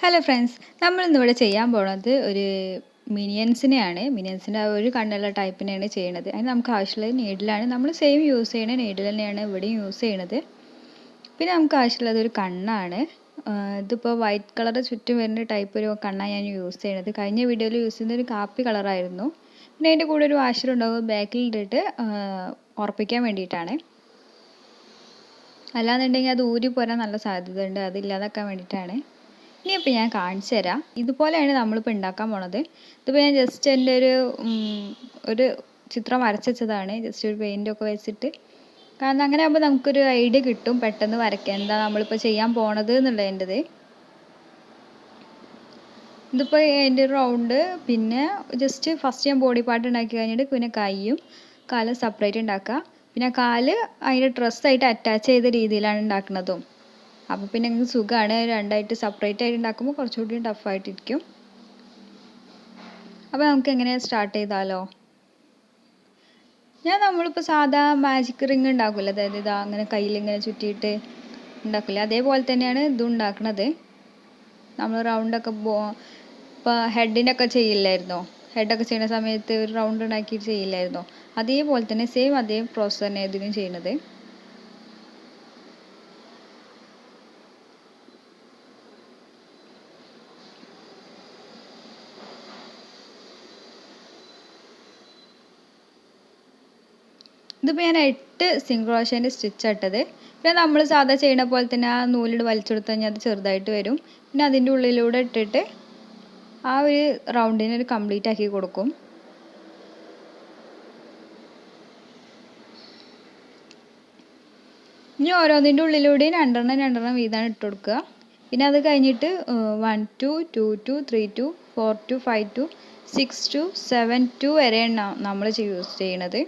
Hello friends, നമ്മളിന്നിവിടെ ചെയ്യാൻ പോണത് ഒരു മിനിയൻസിനെയാണ്. മിനിയൻസിൻ്റെ ആ ഒരു കണ്ണുള്ള ടൈപ്പിനെയാണ് ചെയ്യണത്. അതിന് നമുക്ക് ആവശ്യമുള്ളത് നീഡിലാണ്. നമ്മൾ സെയിം യൂസ് ചെയ്യണ നീഡിൽ തന്നെയാണ് ഇവിടെയും യൂസ് ചെയ്യണത്. പിന്നെ നമുക്ക് ആവശ്യമുള്ളത് ഒരു കണ്ണാണ്. ഇതിപ്പോൾ വൈറ്റ് കളർ ചുറ്റും വരുന്ന ടൈപ്പ് ഒരു കണ്ണാണ് ഞാൻ യൂസ് ചെയ്യണത്. കഴിഞ്ഞ വീഡിയോയിൽ യൂസ് ചെയ്യുന്നത് ഒരു കാപ്പി കളറായിരുന്നു. പിന്നെ അതിൻ്റെ കൂടെ ഒരു വാഷർ ഉണ്ടാവും ബാക്കിൽ ഇട്ടിട്ട് ഉറപ്പിക്കാൻ വേണ്ടിയിട്ടാണ്. അല്ലാന്നുണ്ടെങ്കിൽ അത് ഊരി പോരാൻ നല്ല സാധ്യത ഉണ്ട്. അതില്ലാതാക്കാൻ വേണ്ടിയിട്ടാണ്. ഇനിയിപ്പോൾ ഞാൻ കാണിച്ചു തരാം. ഇതുപോലെയാണ് നമ്മളിപ്പോൾ ഉണ്ടാക്കാൻ പോണത്. ഇതിപ്പോൾ ഞാൻ ജസ്റ്റ് എൻ്റെ ഒരു ചിത്രം വരച്ച് വെച്ചതാണ്. ജസ്റ്റ് ഒരു പെയിൻ്റൊക്കെ വെച്ചിട്ട്. കാരണം അങ്ങനെ ആകുമ്പോൾ നമുക്കൊരു ഐഡിയ കിട്ടും പെട്ടെന്ന് വരയ്ക്കാൻ എന്താ നമ്മളിപ്പോൾ ചെയ്യാൻ പോണത് എന്നുള്ളതിൻ്റെത്. ഇതിപ്പോൾ അതിൻ്റെ റൗണ്ട്, പിന്നെ ജസ്റ്റ് ഫസ്റ്റ് ഞാൻ ബോഡി പാർട്ട് ഉണ്ടാക്കി കഴിഞ്ഞിട്ട് പിന്നെ കൈയും കാലും സെപ്പറേറ്റ് ഉണ്ടാക്കുക. പിന്നെ കാല് അതിൻ്റെ ഡ്രസ്സായിട്ട് അറ്റാച്ച് ചെയ്ത രീതിയിലാണ് ഉണ്ടാക്കുന്നതും. അപ്പോൾ പിന്നെ നിങ്ങൾക്ക് സുഖമാണ്, രണ്ടായിട്ട് സെപ്പറേറ്റ് ആയിട്ട് ഉണ്ടാക്കുമ്പോൾ കുറച്ചുകൂടി ടഫായിട്ടിരിക്കും. അപ്പോൾ നമുക്ക് എങ്ങനെയാണ് സ്റ്റാർട്ട് ചെയ്താലോ? നമ്മളിപ്പോൾ സാധാ മാജിക് റിങ് ഉണ്ടാക്കില്ല, അതായത് ഇതാ അങ്ങനെ കയ്യിലിങ്ങനെ ചുറ്റിയിട്ട് ഉണ്ടാക്കില്ല, അതേപോലെ തന്നെയാണ് ഇതും ഉണ്ടാക്കുന്നത്. നമ്മൾ റൗണ്ടൊക്കെ ഇപ്പോൾ ഹെഡിനൊക്കെ ചെയ്യില്ലായിരുന്നോ? ഹെഡൊക്കെ ചെയ്യുന്ന സമയത്ത് ഒരു റൗണ്ട് ഉണ്ടാക്കിയിട്ട് ചെയ്യില്ലായിരുന്നോ? അതേപോലെ തന്നെ സെയിം അതേ പ്രോസസ്സ് തന്നെ ഇതിനും ചെയ്യുന്നത്. ഇതിപ്പോൾ ഞാൻ 8 സിങ്ക്രോഷേൻ്റെ സ്റ്റിച്ച് ഇട്ടത്. പിന്നെ നമ്മൾ സാധാ ചെയ്യണ പോലെ തന്നെ ആ നൂലിട് വലിച്ചെടുത്ത് കഴിഞ്ഞാൽ അത് ചെറുതായിട്ട് വരും. പിന്നെ അതിൻ്റെ ഉള്ളിലൂടെ ഇട്ടിട്ട് ആ ഒരു റൗണ്ടിനെ ഒരു കംപ്ലീറ്റ് ആക്കി കൊടുക്കും. ഇനി ഓരോന്നിൻ്റെ ഉള്ളിലൂടെയും രണ്ടെണ്ണം വീതമാണ് ഇട്ട് കൊടുക്കുക. പിന്നെ അത് കഴിഞ്ഞിട്ട് 1 2 2 2 3 2 4 2 5 2 6 2 7 2 വരെയാണ് നമ്മൾ യൂസ് ചെയ്യണത്.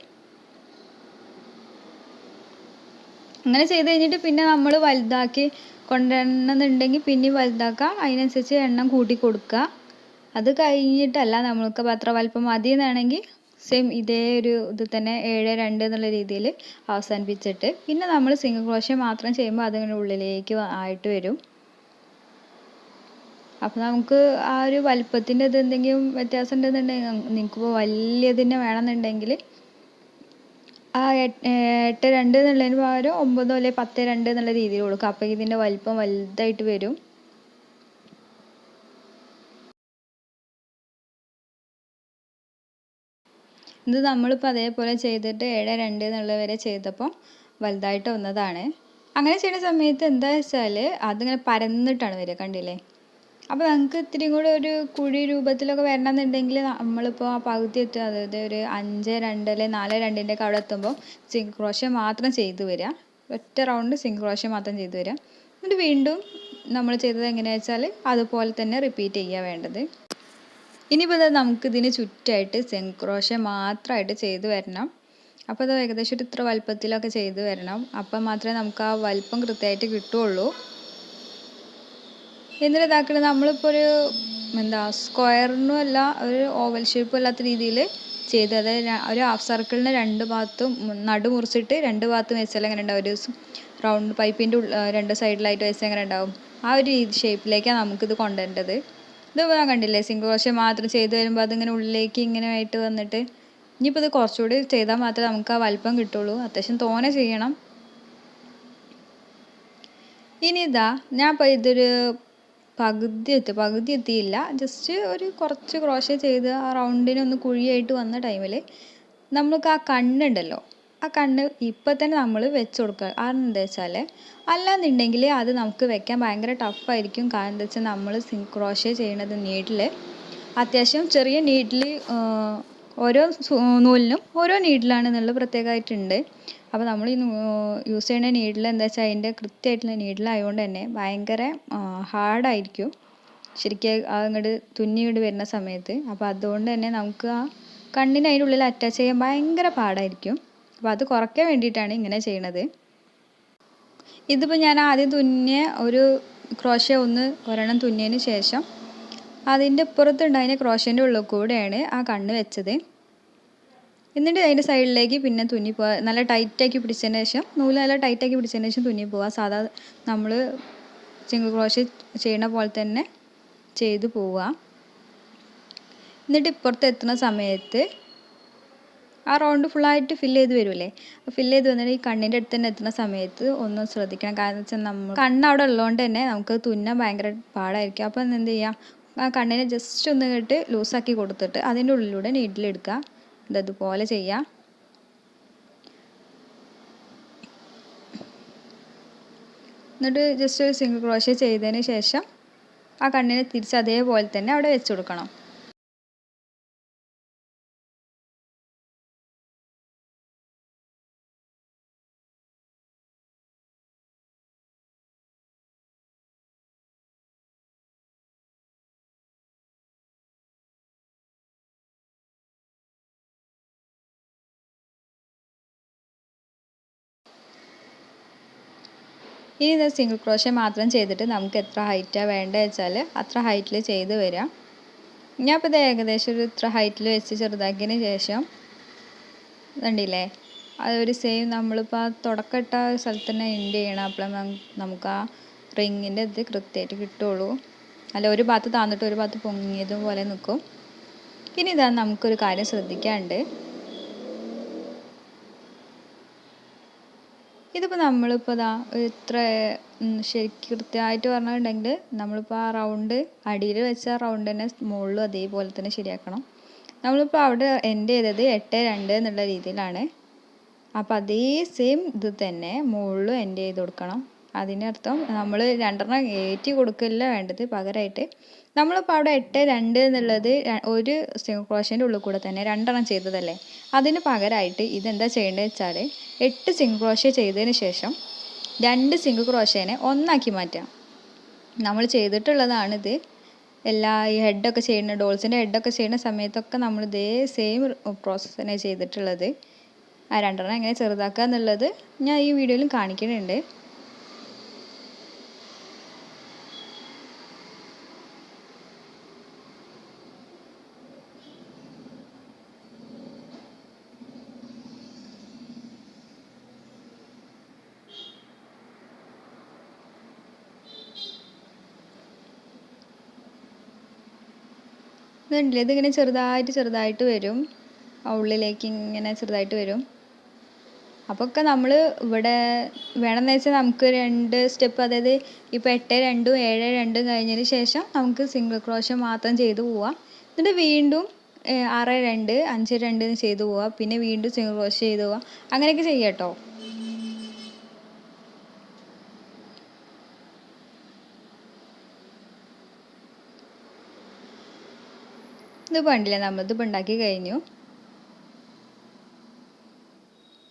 അങ്ങനെ ചെയ്ത് കഴിഞ്ഞിട്ട് പിന്നെ നമ്മൾ വലുതാക്കി കൊണ്ടുവരണമെന്നുണ്ടെങ്കിൽ പിന്നെ വലുതാക്കുക, അതിനനുസരിച്ച് എണ്ണം കൂട്ടി കൊടുക്കുക. അത് കഴിഞ്ഞിട്ടല്ല, നമ്മൾക്ക് അത്ര വലുപ്പം മതി എന്നാണെങ്കിൽ സെയിം ഇതേ ഒരു ഇത് തന്നെ 7 2 എന്നുള്ള രീതിയിൽ അവസാനിപ്പിച്ചിട്ട് പിന്നെ നമ്മൾ സിംഗിൾ ക്രോഷ്യ മാത്രം ചെയ്യുമ്പോൾ അതിങ്ങനെ ഉള്ളിലേക്ക് ആയിട്ട് വരും. അപ്പോൾ നമുക്ക് ആ ഒരു വലുപ്പത്തിൻ്റെ ഇത് എന്തെങ്കിലും വ്യത്യാസം ഉണ്ടെന്നുണ്ടെങ്കിൽ, നിങ്ങൾക്കിപ്പോൾ വലിയതിനെ വേണമെന്നുണ്ടെങ്കിൽ ആ 8 2 എന്നുള്ളതിന് പകരം 9 അല്ലെങ്കിൽ 10 2 എന്നുള്ള രീതിയിൽ കൊടുക്കുക. അപ്പോൾ ഇതിൻ്റെ വലിപ്പം വലുതായിട്ട് വരും. ഇത് നമ്മളിപ്പോൾ അതേപോലെ ചെയ്തിട്ട് 7 2 എന്നുള്ള വരെ ചെയ്തപ്പോൾ വലുതായിട്ട് വന്നതാണ്. അങ്ങനെ ചെയ്യുന്ന സമയത്ത് എന്താ വെച്ചാൽ അതിങ്ങനെ പരന്നിട്ടാണ് വരിക, കണ്ടില്ലേ? അപ്പോൾ നമുക്ക് ഇത്തിരി കൂടെ ഒരു കുഴി രൂപത്തിലൊക്കെ വരണമെന്നുണ്ടെങ്കിൽ നമ്മളിപ്പോൾ ആ പകുതി എത്തുക, അതായത് ഒരു 5 2 അല്ലെങ്കിൽ 4 2ൻ്റെ ഒക്കെ അവിടെ എത്തുമ്പോൾ സിംഗിൾ ക്രോഷ്യ മാത്രം ചെയ്ത് വരിക. ഒറ്റ റൗണ്ട് സിംഗിൾ ക്രോഷ്യ മാത്രം ചെയ്ത് വരിക. എന്നിട്ട് വീണ്ടും നമ്മൾ ചെയ്തത് എങ്ങനെയാണെന്ന് വെച്ചാൽ അതുപോലെ തന്നെ റിപ്പീറ്റ് ചെയ്യുക വേണ്ടത്. ഇനിയിപ്പോൾ നമുക്ക് ഇതിന് ചുറ്റായിട്ട് സിംഗിൾ ക്രോഷ്യ മാത്രമായിട്ട് ചെയ്ത് വരണം. അപ്പോൾ അത് ഏകദേശം ഒരു ഇത്ര വലുപ്പത്തിലൊക്കെ ചെയ്ത് വരണം. അപ്പം മാത്രമേ നമുക്ക് ആ വലുപ്പം കൃത്യമായിട്ട് കിട്ടുകയുള്ളൂ. എന്നിട്ട് ഇതാക്കുന്നത് നമ്മളിപ്പോൾ ഒരു സ്ക്വയറിനും അല്ല, ഒരു ഓവൽ ഷേപ്പും അല്ലാത്ത രീതിയിൽ ചെയ്ത്, അതായത് ഒരു ഹാഫ് സർക്കിളിന് 2 ഭാഗത്തും നടു മുറിച്ചിട്ട് 2 ഭാഗത്തും വെച്ചാൽ എങ്ങനെ ഉണ്ടാവും, ഒരു റൗണ്ട് പൈപ്പിൻ്റെ 2 സൈഡിലായിട്ട് വെച്ചാൽ എങ്ങനെ ഉണ്ടാവും, ആ ഒരു ഷേപ്പിലേക്കാണ് നമുക്കിത് കൊണ്ടുവരേണ്ടത്. ഇത് കണ്ടില്ലേ, സിംഗിൾ ക്രോഷ്യ മാത്രം ചെയ്ത് വരുമ്പോൾ അതിങ്ങനെ ഉള്ളിലേക്ക് ഇങ്ങനെ ആയിട്ട് വന്നിട്ട്, ഇനിയിപ്പോൾ ഇത് കുറച്ചുകൂടി ചെയ്താൽ മാത്രമേ നമുക്ക് ആ വലുപ്പം കിട്ടുള്ളൂ. അത്യാവശ്യം തോനെ ചെയ്യണം. ഇനി ഞാൻ ഇപ്പോൾ ഇതൊരു പകുതി എത്തിയില്ല, ജസ്റ്റ് ഒരു കുറച്ച് ക്രോഷ്യ ചെയ്ത് ആ റൗണ്ടിനൊന്ന് കുഴിയായിട്ട് വന്ന ടൈമിൽ നമുക്ക് ആ കണ്ണുണ്ടല്ലോ, ആ കണ്ണ് ഇപ്പം തന്നെ നമ്മൾ വെച്ച് കൊടുക്കുക. കാരണം എന്താ വെച്ചാൽ അല്ലാന്നുണ്ടെങ്കിൽ അത് നമുക്ക് വെക്കാൻ ഭയങ്കര ടഫായിരിക്കും. കാരണം എന്താ വെച്ചാൽ നമ്മൾ ക്രോഷ്യ ചെയ്യണത് നീഡിൽ അത്യാവശ്യം ചെറിയ നീഡിൽ, ഓരോ നൂലിനും ഓരോ നീഡിലാണെന്നുള്ള പ്രത്യേകമായിട്ടുണ്ട്. അപ്പോൾ നമ്മൾ ഈ യൂസ് ചെയ്യുന്ന നീഡിൽ എന്താ വെച്ചാൽ അതിൻ്റെ കൃത്യമായിട്ടുള്ള നീഡിലായതുകൊണ്ട് തന്നെ ഭയങ്കര ഹാർഡായിരിക്കും ശരിക്കും അങ്ങോട്ട് തുന്നിയിട്ട് വരുന്ന സമയത്ത്. അപ്പോൾ അതുകൊണ്ട് തന്നെ നമുക്ക് ആ കണ്ണിന് അതിൻ്റെ ഉള്ളിൽ അറ്റാച്ച് ചെയ്യാൻ ഭയങ്കര പാടായിരിക്കും. അപ്പോൾ അത് കുറയ്ക്കാൻ വേണ്ടിയിട്ടാണ് ഇങ്ങനെ ചെയ്യണത്. ഇതിപ്പോൾ ഞാൻ ആദ്യം തുന്നിയ ഒരു ക്രോഷ്യ ഒരെണ്ണം തുന്നിയതിന് ശേഷം അതിൻ്റെ ഇപ്പുറത്തുണ്ടായിരുന്ന ക്രോഷ്യേൻ്റെ ഉള്ളിൽ കൂടെയാണ് ആ കണ്ണ് വെച്ചത്. എന്നിട്ട് അതിൻ്റെ സൈഡിലേക്ക് പിന്നെ തുന്നി പോവുക, നല്ല ടൈറ്റാക്കി പിടിച്ചതിന് ശേഷം, നൂല് നല്ല ടൈറ്റാക്കി പിടിച്ചതിന് ശേഷം തുന്നി പോവുക. സാധാ നമ്മൾ സിംഗിൾ ക്രോഷ്യ ചെയ്യുന്ന പോലെ തന്നെ ചെയ്ത് പോവുക. എന്നിട്ട് ഇപ്പുറത്ത് എത്തുന്ന സമയത്ത് ആ റൗണ്ട് ഫുള്ളായിട്ട് ഫില്ല് ചെയ്ത് വരില്ലേ, ഫില്ല് ചെയ്ത് വന്നിട്ട് ഈ കണ്ണിൻ്റെ അടുത്ത് തന്നെ എത്തുന്ന സമയത്ത് ഒന്ന് ശ്രദ്ധിക്കണം. കാരണം വെച്ചാൽ നമ്മൾ കണ്ണവിടെ ഉള്ളതുകൊണ്ട് തന്നെ നമുക്ക് തുന്നാൻ ഭയങ്കര പാടായിരിക്കും. അപ്പം എന്ത് ചെയ്യാം, ആ കണ്ണിനെ ജസ്റ്റ് ഒന്ന് ഇട്ട് ലൂസാക്കി കൊടുത്തിട്ട് അതിൻ്റെ ഉള്ളിലൂടെ നീഡിലെടുക്കുക. ഇതുപോലെ ചെയ്യാം. എന്നിട്ട് ജസ്റ്റ് ഒരു സിംഗിൾ ക്രോഷേ ചെയ്തതിന് ശേഷം ആ കണ്ണിനെ തിരിച്ച് അതേപോലെ തന്നെ അവിടെ വെച്ച് കൊടുക്കണം. ഇനി ഇത് സിംഗിൾ ക്രോഷേ മാത്രം ചെയ്തിട്ട് നമുക്ക് എത്ര ഹൈറ്റാണ് വേണ്ടത് വെച്ചാൽ അത്ര ഹൈറ്റിൽ ചെയ്ത് വരാം. ഞാൻ ഇപ്പോൾ ഇത് ഏകദേശം ഒരു ഇത്ര ഹൈറ്റിൽ വെച്ച് ചെറുതാക്കിയതിന് ശേഷം കണ്ടില്ലേ, അതൊരു സെയിം നമ്മളിപ്പോൾ ആ തുടക്കമിട്ട സ്ഥലത്ത് തന്നെ എൻഡ് ചെയ്യണം. അപ്പോഴേ നമുക്ക് ആ റിങ്ങിൻ്റെ ഇത് കൃത്യമായിട്ട് കിട്ടുള്ളൂ. അല്ല ഒരു ഭാഗത്ത് താന്നിട്ട് ഒരു ഭാഗത്ത് പൊങ്ങിയതും പോലെ നിൽക്കും. ഇനി ഇതാ നമുക്കൊരു കാര്യം ശ്രദ്ധിക്കാനുണ്ട്. ഇതിപ്പോൾ നമ്മളിപ്പോൾ ഇതാ ഇത്ര ശരിക്കും കൃത്യമായിട്ട് പറഞ്ഞിട്ടുണ്ടെങ്കിൽ നമ്മളിപ്പോൾ ആ റൗണ്ട് അടിയിൽ വെച്ച ആ റൗണ്ട് തന്നെ മുകളിലും അതേപോലെ തന്നെ ശരിയാക്കണം. നമ്മളിപ്പോൾ അവിടെ എൻഡ് ചെയ്തത് 8-2 എന്നുള്ള രീതിയിലാണ്. അപ്പോൾ അതേ സെയിം ഇത് തന്നെ മുകളിലും എൻഡ് ചെയ്ത് കൊടുക്കണം. അതിനർത്ഥം നമ്മൾ 2 ഏറ്റി കൊടുക്കില്ല വേണ്ടത്, പകരമായിട്ട് നമ്മളിപ്പോൾ അവിടെ 8-2 എന്നുള്ളത് ഒരു സിംഗിൾ ക്രോഷേൻ്റെ ഉള്ളിൽ കൂടെ തന്നെ 2 ചെയ്തതല്ലേ, അതിന് പകരമായിട്ട് ഇതെന്താ ചെയ്യേണ്ടത് വെച്ചാൽ 8 സിംഗിൾ ക്രോഷേ ചെയ്തതിന് ശേഷം 2 സിംഗിൾ ക്രോഷേനെ ഒന്നാക്കി മാറ്റാം. നമ്മൾ ചെയ്തിട്ടുള്ളതാണിത്. എല്ലാ ഈ ഹെഡൊക്കെ ചെയ്യുന്ന ഡോൾസിൻ്റെ ഹെഡൊക്കെ ചെയ്യുന്ന സമയത്തൊക്കെ നമ്മൾ ഇതേ സെയിം പ്രോസസ്സ് തന്നെ ചെയ്തിട്ടുള്ളത്. ആ 2 എങ്ങനെ ചെറുതാക്കുക എന്നുള്ളത് ഞാൻ ഈ വീഡിയോയിലും കാണിക്കുന്നുണ്ട്. ഇതുണ്ടല്ലേ, ഇതിങ്ങനെ ചെറുതായിട്ട് വരും, ഉള്ളിലേക്ക് ഇങ്ങനെ ചെറുതായിട്ട് വരും. അപ്പോൾ ഒക്കെ നമ്മൾ ഇവിടെ വേണമെന്ന് വെച്ചാൽ നമുക്ക് 2 സ്റ്റെപ്പ്, അതായത് ഇപ്പോൾ 8-2 7-2 കഴിഞ്ഞതിന് ശേഷം നമുക്ക് സിംഗിൾ ക്രോഷേ മാത്രം ചെയ്ത് പോവാം. എന്നിട്ട് വീണ്ടും 6-2 5-2 ചെയ്ത് പോവാം. പിന്നെ വീണ്ടും സിംഗിൾ ക്രോഷേ ചെയ്ത് പോവാം. അങ്ങനെയൊക്കെ ചെയ്യാം കേട്ടോ. ഇതിപ്പോൾ കണ്ടില്ലേ, നമ്മളിതിപ്പോൾ ഉണ്ടാക്കി കഴിഞ്ഞു.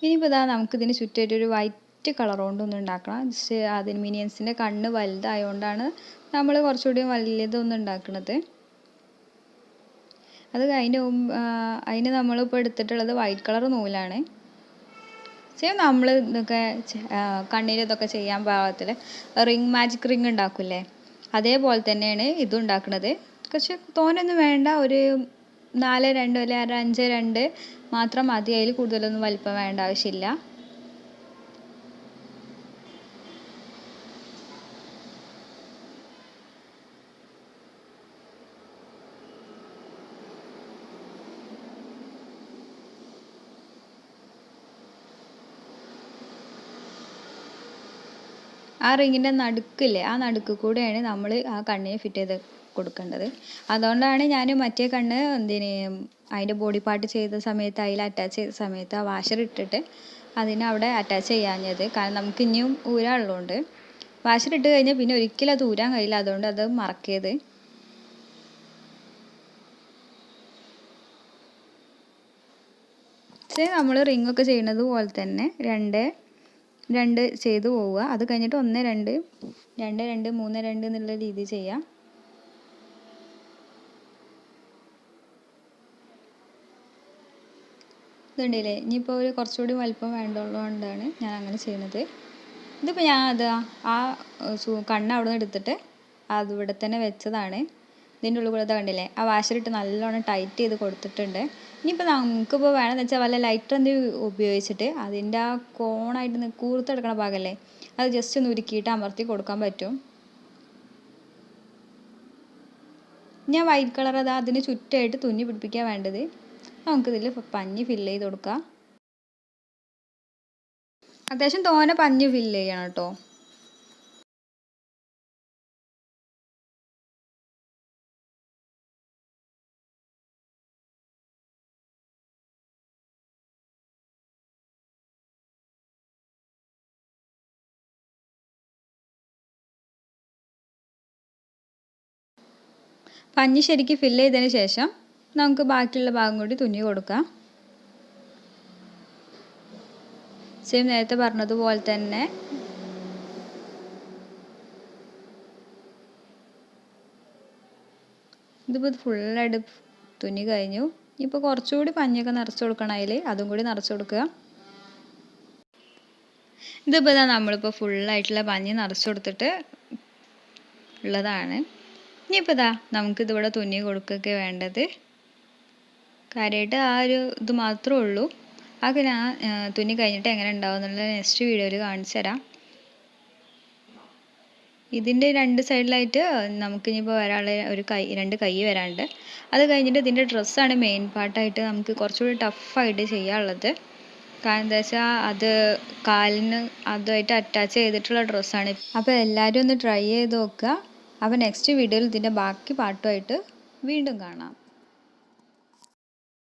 ഇനിയിപ്പോൾ ഇതാ നമുക്കിതിന് ചുറ്റായിട്ടൊരു വൈറ്റ് കളർ കൊണ്ടൊന്നും ഉണ്ടാക്കണം. ജസ്റ്റ് അതിന് മിനിയൻസിൻ്റെ കണ്ണ് വലുതായതുകൊണ്ടാണ് നമ്മൾ കുറച്ചുകൂടി വലിയതൊന്നും ഉണ്ടാക്കുന്നത്. അത് അതിന് നമ്മളിപ്പോൾ എടുത്തിട്ടുള്ളത് വൈറ്റ് കളർ നൂലാണ്. സെയിം നമ്മൾ ഇതൊക്കെ കണ്ണിൽ ഇതൊക്കെ ചെയ്യാൻ പാകത്തിൽ മാജിക് റിങ് ഉണ്ടാക്കില്ലേ, അതേപോലെ തന്നെയാണ് ഇതും ഉണ്ടാക്കുന്നത്. പക്ഷെ തോനൊന്നും വേണ്ട, ഒരു 4-2 അല്ലെങ്കിൽ 5-2 മാത്രം മതി. അതിൽ കൂടുതലൊന്നും വലിപ്പം വേണ്ട ആവശ്യമില്ല. ആ റിങ്ങിൻ്റെ നടുക്കില്ലേ, ആ നടുക്ക് കൂടെയാണ് നമ്മൾ ആ കണ്ണിനെ ഫിറ്റ് ചെയ്ത് കൊടുക്കേണ്ടത്. അതുകൊണ്ടാണ് ഞാൻ മറ്റേ കണ്ണ് അതിൻ്റെ ബോഡി പാർട്ട് ചെയ്ത സമയത്ത് അതിൽ അറ്റാച്ച് ചെയ്ത സമയത്ത് ആ വാഷർ ഇട്ടിട്ട് അതിനവിടെ അറ്റാച്ച് ചെയ്യാഞ്ഞത്. കാരണം നമുക്ക് ഇനിയും ഊരാനുള്ളതുകൊണ്ട്. വാഷർ ഇട്ട് കഴിഞ്ഞാൽ പിന്നെ ഒരിക്കലും അത് ഊരാൻ കഴിയില്ല, അതുകൊണ്ട് അത് മറക്കിയത്. നമ്മൾ റിങ്ങൊക്കെ ചെയ്യുന്നത് പോലെ തന്നെ 2 ചെയ്ത് പോവുക. അത് കഴിഞ്ഞിട്ട് 1-2 2-2 3-2 എന്നുള്ള രീതി ചെയ്യാം. ഇതുണ്ടല്ലേ, ഇനിയിപ്പോൾ ഒരു കുറച്ചുകൂടി വലിപ്പം വേണ്ടുള്ളതുകൊണ്ടാണ് ഞാൻ അങ്ങനെ ചെയ്യുന്നത്. ഇതിപ്പോൾ ഞാൻ ആ കണ്ണ് അവിടെ നിന്ന് എടുത്തിട്ട് അതിവിടെ തന്നെ വെച്ചതാണ്. ഇതിൻ്റെ ഉള്ളിൽ കൂടെ കണ്ടില്ലേ, ആ വാഷറിട്ട് നല്ലോണം ടൈറ്റ് ചെയ്ത് കൊടുത്തിട്ടുണ്ട്. ഇനിയിപ്പോൾ നമുക്കിപ്പോൾ വേണമെന്ന് വെച്ചാൽ വല്ല ലൈറ്റർ എന്തെങ്കിലും ഉപയോഗിച്ചിട്ട് അതിൻ്റെ ആ കോണായിട്ട് കൂർത്തെടുക്കണ ഭാഗമല്ലേ, അത് ജസ്റ്റ് ഒന്ന് ഉരുക്കിയിട്ട് അമർത്തി കൊടുക്കാൻ പറ്റും. ഞാൻ വൈറ്റ് കളർ അതാ അതിന് ചുറ്റായിട്ട് തുന്നി പിടിപ്പിക്കാൻ വേണ്ടത്. നമുക്കിതിൽ പഞ്ഞി ഫില്ല് ചെയ്ത് കൊടുക്കാം. അത്യാവശ്യം തോനെ പഞ്ഞി ഫില്ല് ചെയ്യണം കേട്ടോ. പഞ്ഞി ശരിക്ക് ഫില്ല് ചെയ്തതിന് ശേഷം നമുക്ക് ബാക്കിയുള്ള ഭാഗം കൂടി തുന്നി കൊടുക്കാം. സെയിം നേരത്തെ പറഞ്ഞതുപോലെ തന്നെ ഇതിപ്പോൾ ഫുള്ളായിട്ട് തുന്നി കഴിഞ്ഞു. ഇപ്പോൾ കുറച്ചുകൂടി പഞ്ഞിയൊക്കെ നിറച്ച് കൊടുക്കണം അതിൽ, അതും കൂടി നിറച്ച് കൊടുക്കുക. ഇതിപ്പോൾ നമ്മളിപ്പോൾ ഫുള്ളായിട്ടുള്ള പഞ്ഞി നിറച്ച് കൊടുത്തിട്ട് ഉള്ളതാണ്. ഇനിയിപ്പോൾ നമുക്കിതിവിടെ തുന്നി കൊടുക്കുകയൊക്കെ വേണ്ടത്. കാര്യമായിട്ട് ആ ഒരു ഇത് മാത്രമേ ഉള്ളൂ. അതൊക്കെ ഞാൻ തുന്നി കഴിഞ്ഞിട്ട് എങ്ങനെ ഉണ്ടാവും എന്നുള്ളത് നെക്സ്റ്റ് വീഡിയോയിൽ കാണിച്ചു തരാം. ഇതിൻ്റെ രണ്ട് സൈഡിലായിട്ട് നമുക്കിനിയിപ്പോൾ ഒരു രണ്ട് കൈ വരാനുണ്ട്. അത് കഴിഞ്ഞിട്ട് ഇതിൻ്റെ ഡ്രസ്സാണ് മെയിൻ പാർട്ടായിട്ട് നമുക്ക് കുറച്ചുകൂടി ടഫായിട്ട് ചെയ്യാനുള്ളത്. കാരണം എന്താ വെച്ചാൽ അത് കാലിന് അതുമായിട്ട് അറ്റാച്ച് ചെയ്തിട്ടുള്ള ഡ്രസ്സാണ്. അപ്പോൾ എല്ലാവരും ഒന്ന് ട്രൈ ചെയ്ത് നോക്കുക. അപ്പോൾ നെക്സ്റ്റ് വീഡിയോയിൽ ഇതിൻ്റെ ബാക്കി പാർട്ടുമായിട്ട് വീണ്ടും കാണാം.